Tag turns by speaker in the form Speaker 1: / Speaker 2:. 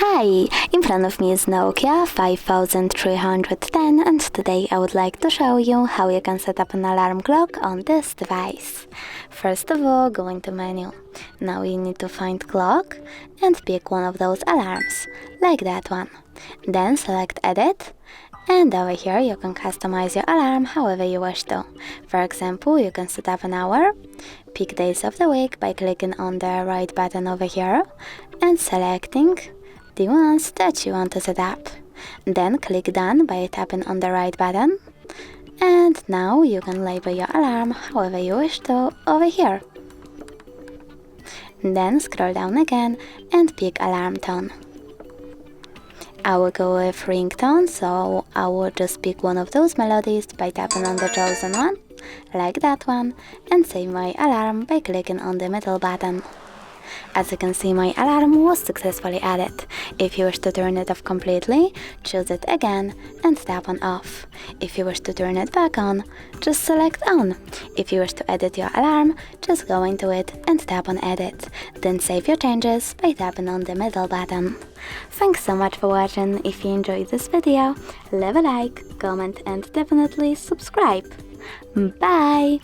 Speaker 1: Hi! In front of me is Nokia 5310 and today I would like to show you how you can set up an alarm clock on this device. First of all, go into menu. Now you need to find clock and pick one of those alarms, like that one. Then select edit. And over here you can customize your alarm however you wish to. For example, you can set up an hour, pick days of the week by clicking on the right button over here and selecting the ones that you want to set up. Then click done by tapping on the right button. And now you can label your alarm however you wish to over here. Then scroll down again and pick alarm tone. I will go with ringtone, so I will just pick one of those melodies by tapping on the chosen one, like that one, and save my alarm by clicking on the middle button. As you can see, my alarm was successfully added. If you wish to turn it off completely, choose it again and tap on off. If you wish to turn it back on, just select on. If you wish to edit your alarm, just go into it and tap on edit. Then save your changes by tapping on the middle button. Thanks so much for watching. If you enjoyed this video, leave a like, comment and definitely subscribe. Bye!